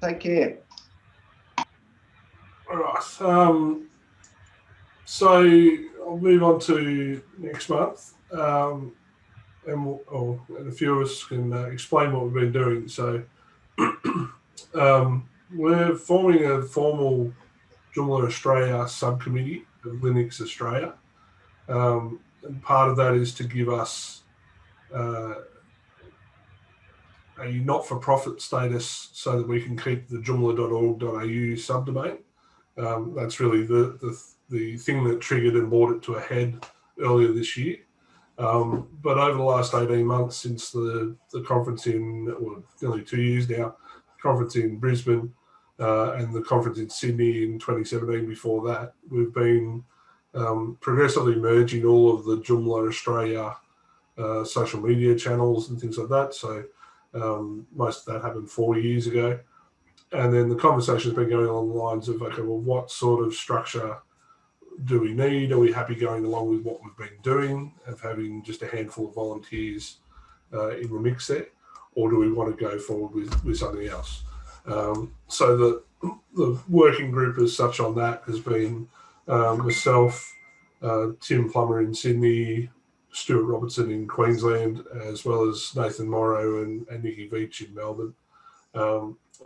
Take care. All right. So I'll move on to next month, and a few of us can explain what we've been doing. So we're forming a formal Joomla Australia subcommittee of Linux Australia, and part of that is to give us a not-for-profit status so that we can keep the joomla.org.au subdomain. That's really the thing that triggered and brought it to a head earlier this year. But over the last 18 months since the conference nearly 2 years now, conference in Brisbane and the conference in Sydney in 2017 before that, we've been progressively merging all of the Joomla Australia social media channels and things like that. So most of that happened 4 years ago. And then the conversation's been going along the lines of, okay, well, what sort of structure do we need? Are we happy going along with what we've been doing, of having just a handful of volunteers in the mix there? Or do we want to go forward with something else? So the working group as such on that has been myself, Tim Plummer in Sydney, Stuart Robertson in Queensland, as well as Nathan Morrow and Nikki Veach in Melbourne.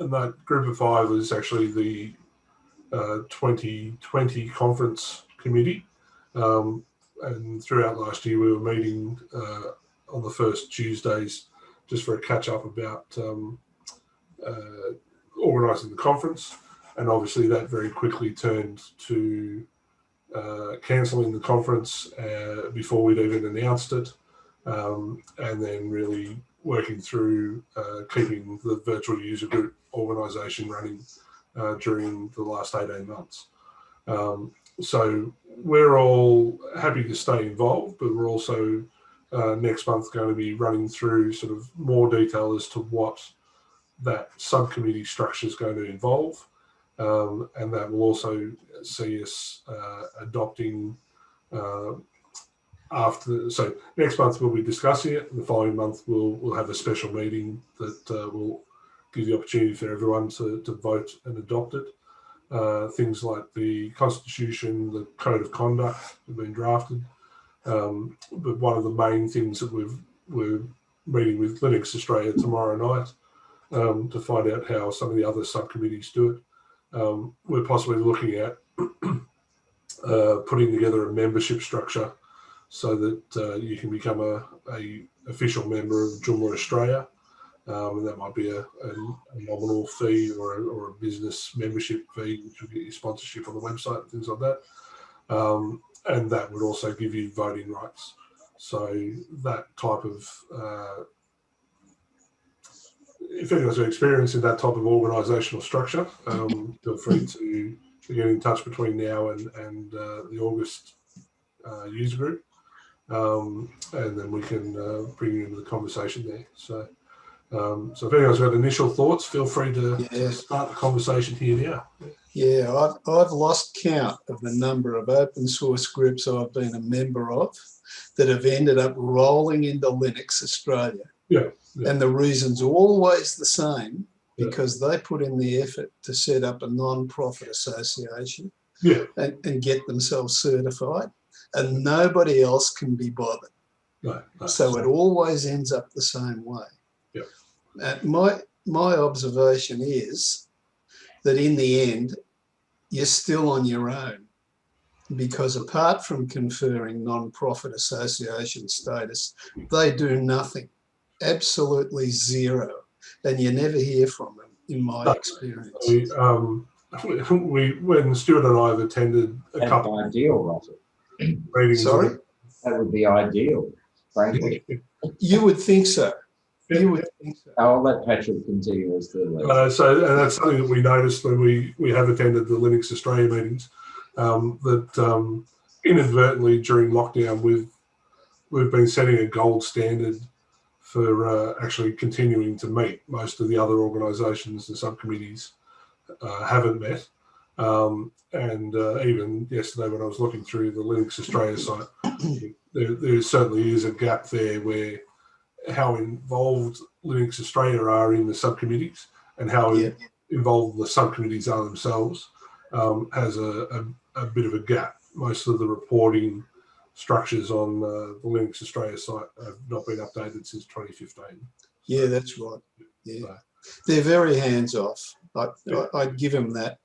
And that group of five is actually the 2020 conference committee. And throughout last year, we were meeting on the first Tuesdays just for a catch up about organising the conference. And obviously that very quickly turned to cancelling the conference before we'd even announced it. And then really working through keeping the virtual user group organisation running during the last 18 months. So we're all happy to stay involved, but we're also next month going to be running through sort of more detail as to what that subcommittee structure is going to involve. And that will also see us adopting so next month we'll be discussing it, and the following month we'll have a special meeting that will give the opportunity for everyone to vote and adopt it. Things like the Constitution, the Code of Conduct have been drafted. But one of the main things that we're meeting with Linux Australia tomorrow night to find out how some of the other subcommittees do it. We're possibly looking at putting together a membership structure so that you can become a official member of Joomla Australia. And that might be a nominal fee or a business membership fee, which will get you sponsorship on the website and things like that. And that would also give you voting rights. So that type of, if anyone's got experience in that type of organisational structure, feel free to get in touch between now and the August user group. And then we can bring you into the conversation there. So if anyone's got initial thoughts, feel free to start the conversation here now. Yeah, I've lost count of the number of open source groups I've been a member of that have ended up rolling into Linux Australia. Yeah. And the reason's always the same, because they put in the effort to set up a non-profit association and get themselves certified, and nobody else can be bothered. No, so it always ends up the same way. Yeah. My observation is that in the end, you're still on your own, because apart from conferring non-profit association status, they do nothing, absolutely zero, and you never hear from them, in my experience. When Stuart and I have attended a couple of ideal, Russell. Meetings. Sorry? That would be ideal, frankly. You would think so. You would think so. I'll let Patrick continue as the and that's something that we noticed when we have attended the Linux Australia meetings, that inadvertently during lockdown we've been setting a gold standard for actually continuing to meet. Most of the other organisations and subcommittees haven't met. And even yesterday when I was looking through the Linux Australia site, there certainly is a gap there where how involved Linux Australia are in the subcommittees and how involved the subcommittees are themselves, has a bit of a gap. Most of the reporting structures on the Linux Australia site have not been updated since 2015. Yeah, that's right. Yeah, So, they're very hands off. I'd give them that.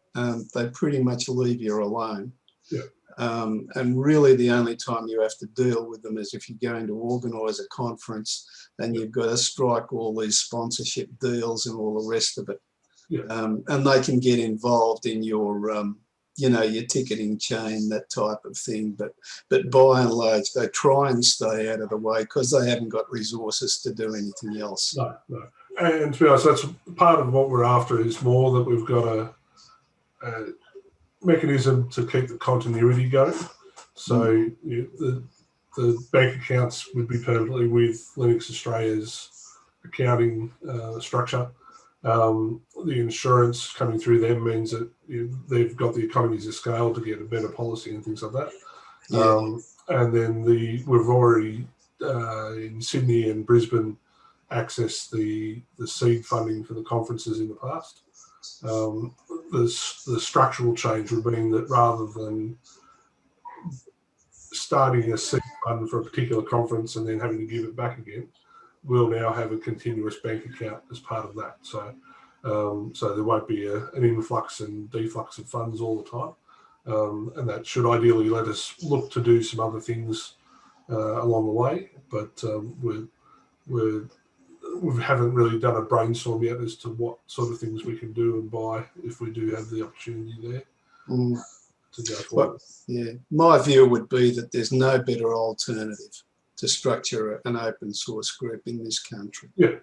They pretty much leave you alone. Yeah. And really the only time you have to deal with them is if you're going to organise a conference and you've got to strike all these sponsorship deals and all the rest of it. Yeah. And they can get involved in your, your ticketing chain, that type of thing. But by and large, they try and stay out of the way because they haven't got resources to do anything else. No. And to be honest, that's part of what we're after, is more that we've got a mechanism to keep the continuity going. So the bank accounts would be permanently with Linux Australia's accounting structure. The insurance coming through them means that they've got the economies of scale to get a better policy and things like that. Yeah. And then we've already in Sydney and Brisbane accessed the seed funding for the conferences in the past. The structural change would mean that rather than starting a seed fund for a particular conference and then having to give it back again, we'll now have a continuous bank account as part of that. So there won't be an influx and deflux of funds all the time. And that should ideally let us look to do some other things along the way. But we haven't really done a brainstorm yet as to what sort of things we can do and buy if we do have the opportunity there to go forward. Yeah, my view would be that there's no better alternative to structure an open source group in this country. Yeah,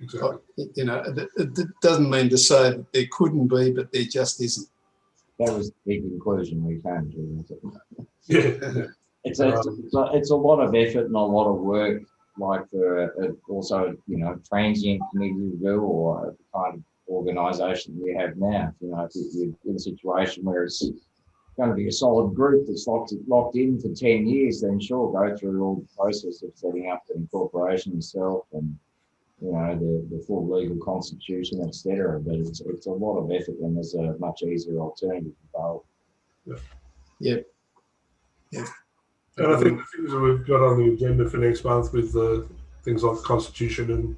exactly. It doesn't mean to say that there couldn't be, but there just isn't. That was the conclusion we came to. Wasn't it? Yeah. It's a lot of effort and a lot of work, like for also, transient committee to do, or the kind of organisation we have now. If you're in a situation where it's going to be a solid group that's locked in for 10 years, then sure, go through all the process of setting up the incorporation itself and, the full legal constitution, etc. But it's a lot of effort when there's a much easier alternative involved. Yeah. And I think the things that we've got on the agenda for next month with the things like the Constitution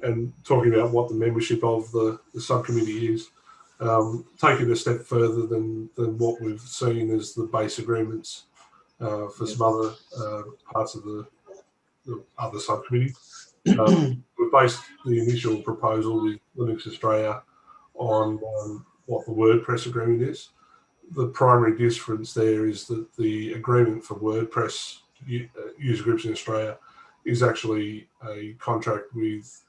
and talking about what the membership of the subcommittee is, taking a step further than what we've seen as the base agreements for some other parts of the other subcommittee. We based the initial proposal with Linux Australia on what the WordPress agreement is. The primary difference there is that the agreement for WordPress user groups in Australia is actually a contract with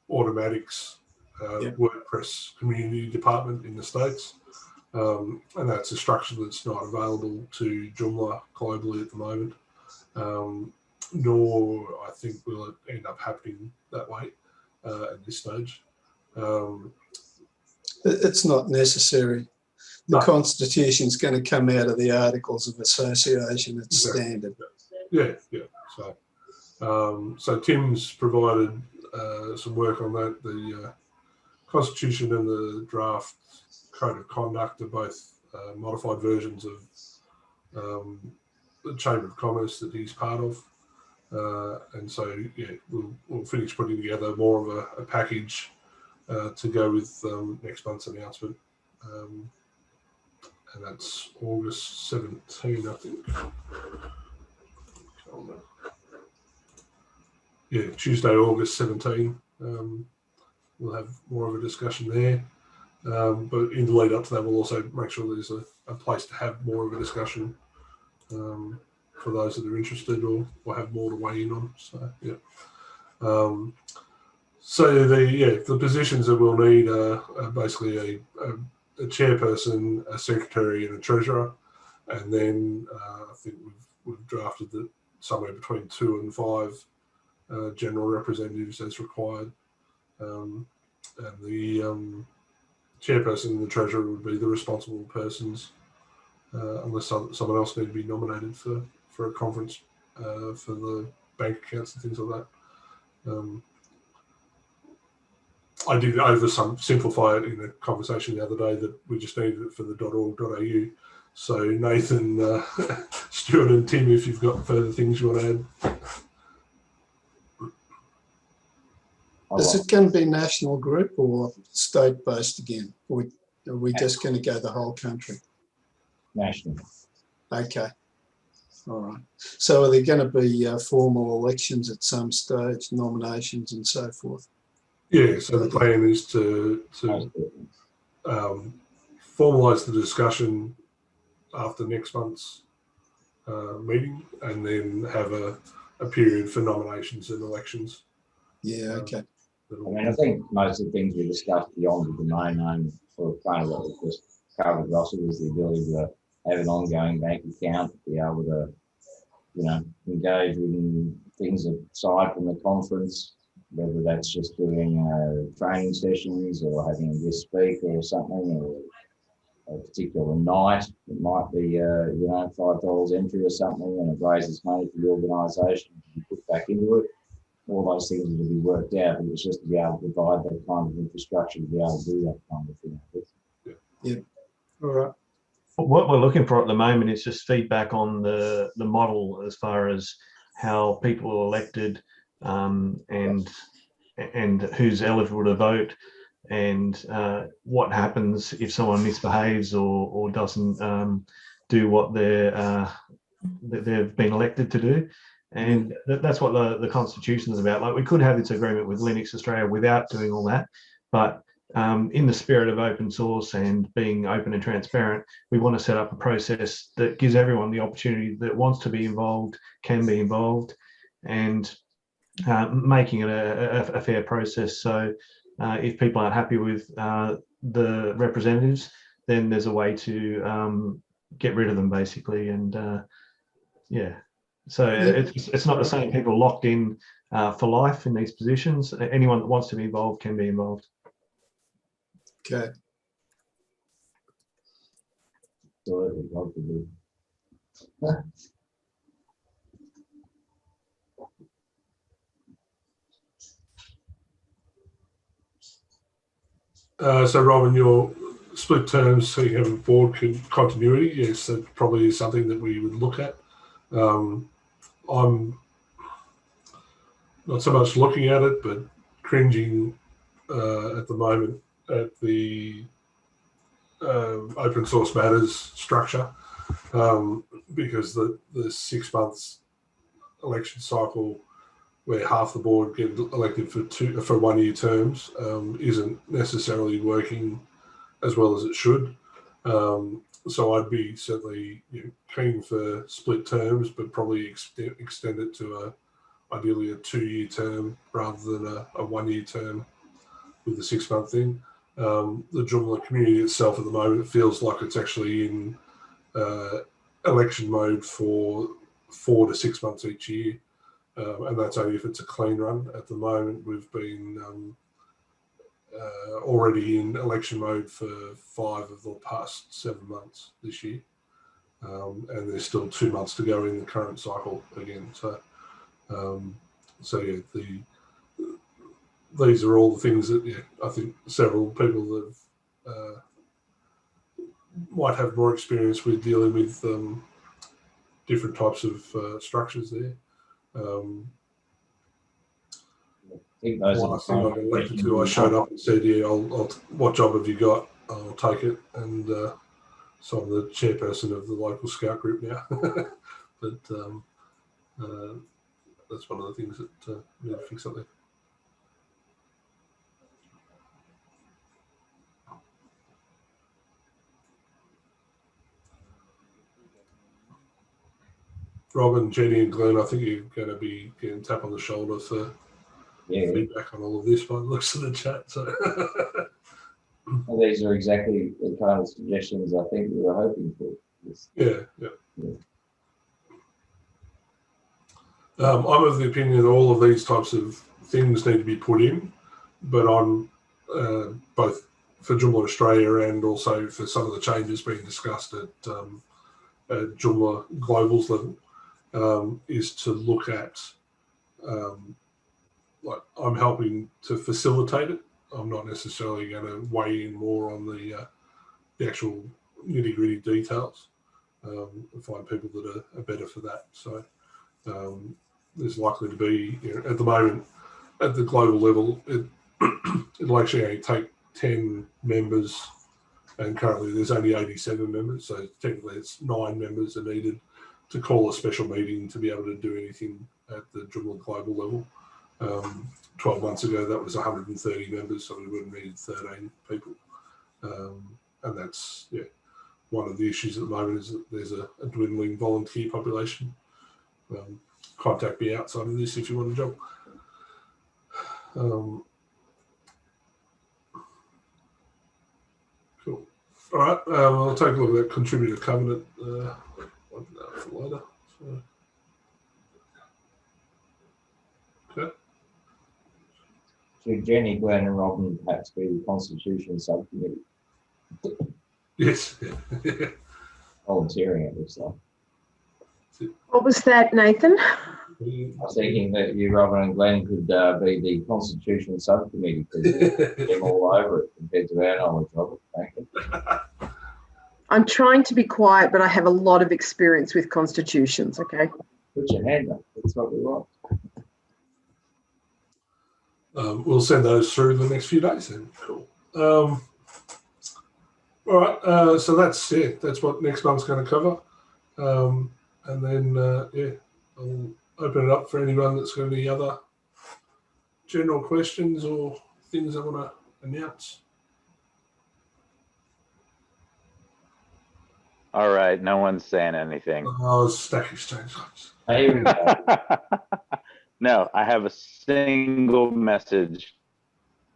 Automatic's WordPress community department in the States. And that's a structure that's not available to Joomla globally at the moment. Nor I think will it end up happening that way at this stage. It's not necessary. The Constitution's going to come out of the Articles of Association. It's standard. Yeah. So Tim's provided some work on that. The Constitution and the draft Code of Conduct are both modified versions of the Chamber of Commerce that he's part of. And so, we'll finish putting together more of a package to go with next month's announcement. And that's August 17, I think. Yeah, Tuesday, August 17. We'll have more of a discussion there. But in the lead up to that, we'll also make sure there's a place to have more of a discussion for those that are interested or have more to weigh in on. So, yeah. So the positions that we'll need are basically a chairperson, a secretary, and a treasurer, and then I think we've drafted that somewhere between 2 and 5 general representatives as required, and the chairperson and the treasurer would be the responsible persons, unless someone else need to be nominated for a conference for the bank accounts and things like that. I did simplify it in a conversation the other day that we just needed it for the .org.au. So Nathan, Stuart and Tim, if you've got further things you want to add. Is it going to be national group or state-based again? Or are we just going to go the whole country? National. Okay. All right. So are there going to be formal elections at some stage, nominations and so forth? Yeah, so the plan is to formalise the discussion after next month's meeting, and then have a period for nominations and elections. Yeah, okay. I mean, I think most of the things we discussed beyond the domain name for kind of what we just covered, Russell, is the ability to have an ongoing bank account, be able to, you know, engage in things aside from the conference, whether that's just doing training sessions or having a guest speaker or something, or a particular night. It might be, you know, $5 entry or something, and it raises money for the organisation to be put back into it. All those things are to be worked out, but it's just to be able to provide that kind of infrastructure to be able to do that kind of thing. Yeah. All right. What we're looking for at the moment is just feedback on the model as far as how people are elected, and who's eligible to vote, and what happens if someone misbehaves or doesn't do what they've been elected to do. And that's what the Constitution is about. Like, we could have this agreement with Linux Australia without doing all that, but in the spirit of open source and being open and transparent, we want to set up a process that gives everyone the opportunity that wants to be involved, can be involved, and making it a fair process. So if people aren't happy with the representatives, then there's a way to get rid of them, basically. And yeah. So it's not the same people locked in for life in these positions. Anyone that wants to be involved can be involved. Okay. So Robin, your split terms, so you have board continuity. Yes, that probably is something that we would look at. I'm not so much looking at it, but cringing at the moment at the open source matters structure, because the 6 months election cycle where half the board get elected for 1 year terms isn't necessarily working as well as it should. So I'd be certainly keen for split terms, but probably extend it to ideally a 2 year term rather than a 1 year term with the 6 month thing. The Joomla community itself at the moment feels like it's actually in election mode for 4 to 6 months each year. And that's only if it's a clean run. At the moment, we've been already in election mode for 5 of the past 7 months this year. And there's still 2 months to go in the current cycle again. So yeah, these are all the things that I think several people that might have more experience with dealing with different types of structures there. I think those Last thing I got elected to, I showed up and said, "Yeah, what job have you got? I'll take it." And so I'm the chairperson of the local scout group now. But that's one of the things that we need to fix up there. Robin, Jenny, and Glenn, I think you're going to be getting a tap on the shoulder for feedback on all of this by the looks of the chat. So well, these are exactly the kind of suggestions I think we were hoping for. Yeah. I'm of the opinion that all of these types of things need to be put in, but on both for Joomla Australia and also for some of the changes being discussed at Joomla Global's level, is to look at, like, I'm helping to facilitate it. I'm not necessarily going to weigh in more on the actual nitty-gritty details. I find people that are better for that. So there's likely to be, at the moment, at the global level, it'll actually only take 10 members, and currently there's only 87 members. So technically it's 9 members are needed to call a special meeting to be able to do anything at the Joomla global level. 12 months ago, that was 130 members, so we would have needed 13 people. And that's, one of the issues at the moment is that there's a dwindling volunteer population. Contact me outside of this if you want a job. Cool. All right, I'll take a look at that contributor covenant for later. So, okay. Should Jenny, Glenn, and Robin perhaps be the Constitution Subcommittee? Yes. Volunteering, it looks like. What was that, Nathan? I was thinking that you, Robin, and Glenn could be the Constitution Subcommittee because they're all over it compared to our knowledge of it, frankly. I'm trying to be quiet, but I have a lot of experience with constitutions, okay? Put your hand up. That's what we want. We'll send those through the next few days then. Cool. All right, so that's what next month's going to cover. And then, I'll open it up for anyone that's got any other general questions or things they want to announce. All right, no one's saying anything. Oh, Stack Exchange. Here we go. No, I have a single message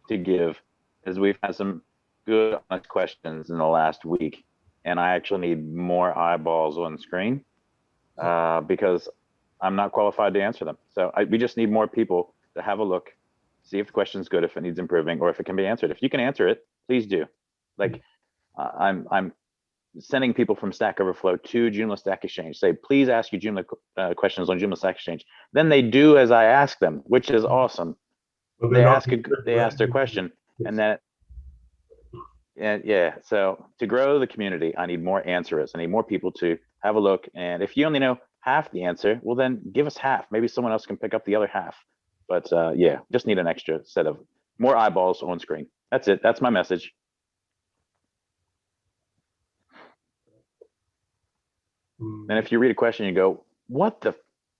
to give, as we've had some good honest questions in the last week, and I actually need more eyeballs on screen because I'm not qualified to answer them. So we just need more people to have a look, see if the question's good, if it needs improving, or if it can be answered. If you can answer it, please do. Like I'm sending people from Stack Overflow to Joomla Stack Exchange. Say, please ask your Joomla questions on Joomla Stack Exchange. Then they do as I ask them, which is awesome. Well, They ask their question, and then so to grow the community, I need more answers. I need more people to have a look. And if you only know half the answer, well, then give us half. Maybe someone else can pick up the other half. But just need an extra set of more eyeballs on screen. That's it. That's my message. And if you read a question, you go, what the?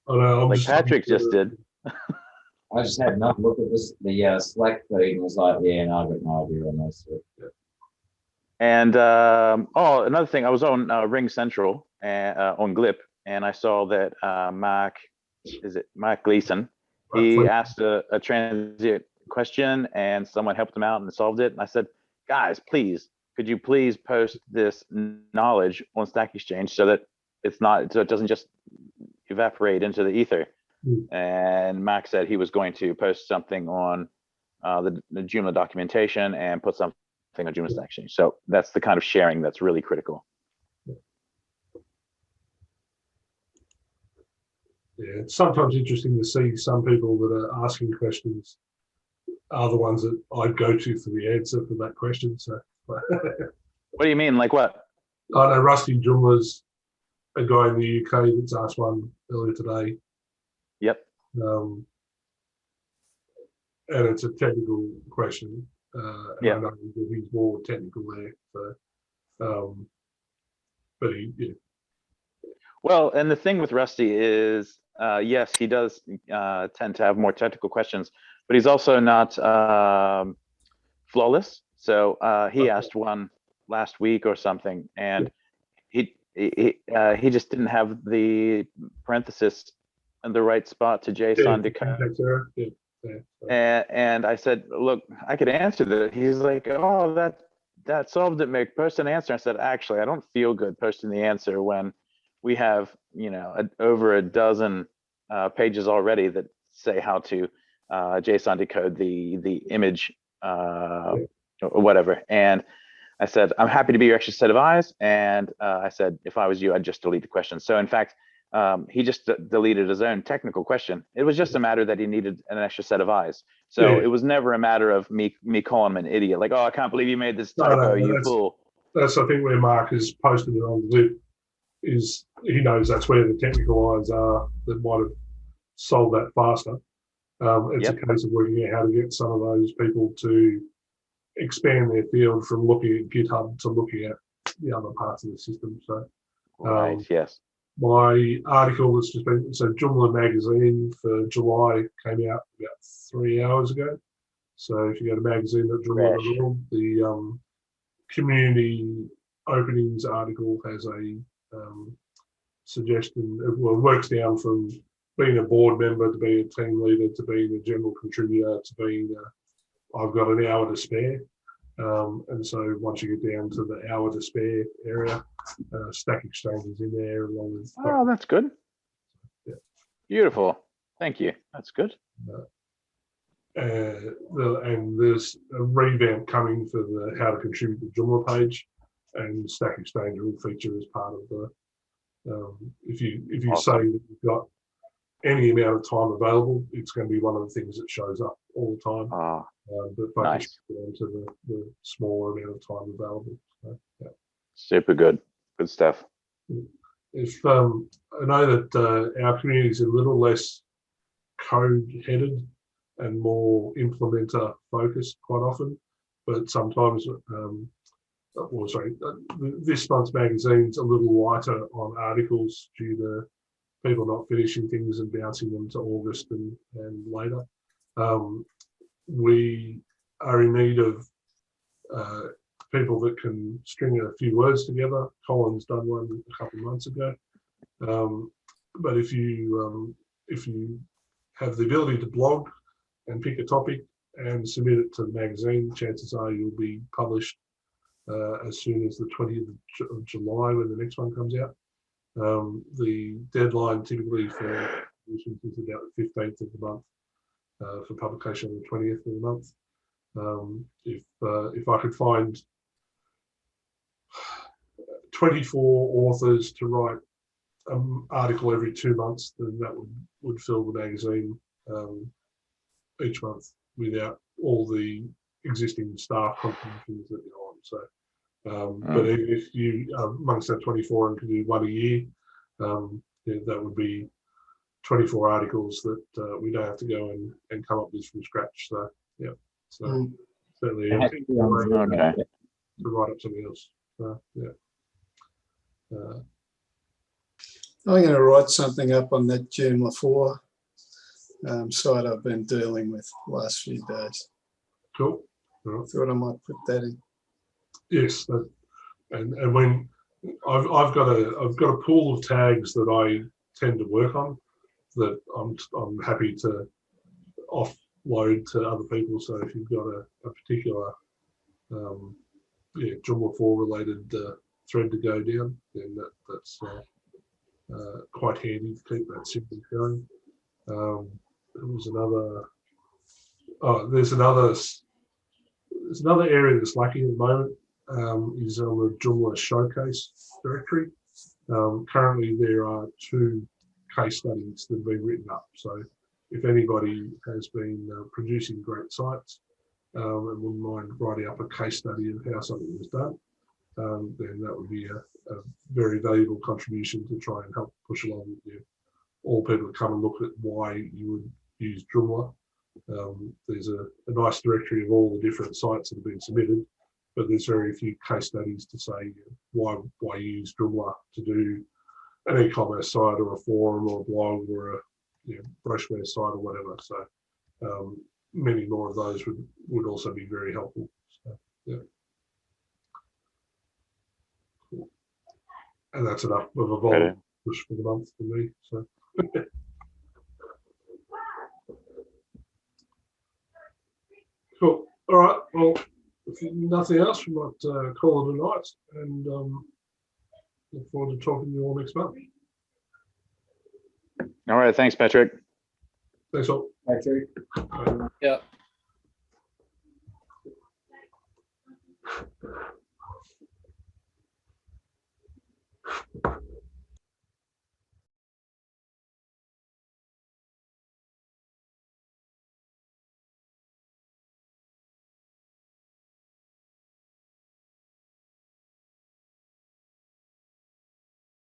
Like Patrick just did. I just had another look at this, the Slack feed, and was like, yeah, no, I've got no idea on this. And another thing, I was on Ring Central on Glip, and I saw that Mark Gleason, he asked a transient question, and someone helped him out and solved it. And I said, guys, please, could you please post this knowledge on Stack Exchange so that it doesn't just evaporate into the ether. And Max said he was going to post something on the Joomla documentation and put something on Joomla Stack Exchange. So that's the kind of sharing that's really critical. Yeah, it's sometimes interesting to see some people that are asking questions are the ones that I'd go to for the answer for that question. So, what do you mean? Like what? I know Rusty Joomla's a guy in the UK that's asked one earlier today. Yep. And it's a technical question. Yeah. I know that he's more technical there. So, but he. Well, and the thing with Rusty is, yes, he does tend to have more technical questions, but he's also not flawless. So he asked one last week or something, and he just didn't have the parenthesis in the right spot to JSON decode. And I said, look, I could answer that. He's like, oh, that solved it, Mick. Post an answer. I said, actually, I don't feel good posting the answer when we have, over a dozen pages already that say how to JSON decode the image or whatever. And I said, I'm happy to be your extra set of eyes. And I said, if I was you, I'd just delete the question. So in fact, he just deleted his own technical question. It was just a matter that he needed an extra set of eyes. So Yeah. it was never a matter of me calling him an idiot. Like, oh, I can't believe you made this No, typo, you fool. That's, I think, where Mark has posted it on Glip, is he knows that's where the technical eyes are that might have solved that faster. It's a case of working out how to get some of those people to expand their field from looking at GitHub to looking at the other parts of the system. So, Right, yes. my article that's just been, so Joomla magazine for July came out about 3 hours ago. So if you go to magazine.joomla.org, the community openings article has a suggestion. It works down from being a board member to being a team leader to being a general contributor to being I've got an hour to spare. And so once you get down to the hour to spare area, Stack Exchange is in there along with. Oh, that's good. Yeah. Beautiful. Thank you. That's good. And there's a revamp coming for the how to contribute to Joomla page, and Stack Exchange will feature as part of the. If you Awesome. say that you've got any amount of time available, it's going to be one of the things that shows up all the time. But focus Nice. down to the smaller amount of time available. So, yeah. Super good. Good stuff. If I know that our community is a little less code-headed and more implementer focused quite often, but sometimes, this month's magazine's a little lighter on articles due to people not finishing things and bouncing them to August and later. We are in need of people that can string a few words together. Colin's done one a couple of months ago. But if you have the ability to blog and pick a topic and submit it to the magazine, chances are you'll be published as soon as the 20th of July when the next one comes out. The deadline typically for submissions is about the 15th of the month for publication on the 20th of the month. If I could find 24 authors to write an article every 2 months, then that would fill the magazine each month without all the existing staff contributions that go on. So, but if you amongst that 24 and can do one a year, that would be 24 articles that we don't have to go and come up with from scratch. So, yeah, so certainly a way to write up something else. Yeah. I'm going to write something up on that Joomla 4 site I've been dealing with the last few days. Cool. Right. Thought I might put that in. Yes, and when I've got a pool of tags that I tend to work on that I'm happy to offload to other people. So if you've got a particular Joomla 4 related thread to go down, then that's quite handy to keep that simply going. There's another area that's lacking at the moment, is on the Joomla showcase directory. Currently there are 2 case studies that have been written up. So if anybody has been producing great sites and wouldn't mind writing up a case study of how something was done, then that would be a very valuable contribution to try and help push along all people to come and look at why you would use Joomla. There's a nice directory of all the different sites that have been submitted, but there's very few case studies to say why use Joomla to do an e-commerce site or a forum or a blog or a brochureware site or whatever. So many more of those would also be very helpful. So, yeah. Cool. And that's enough of a volume push for the month for me. So. Cool. All right. Well, if nothing else, we might call it a night and look forward to talking to you all next month. All right. Thanks, Patrick. Thanks all. Patrick. Bye. Yeah.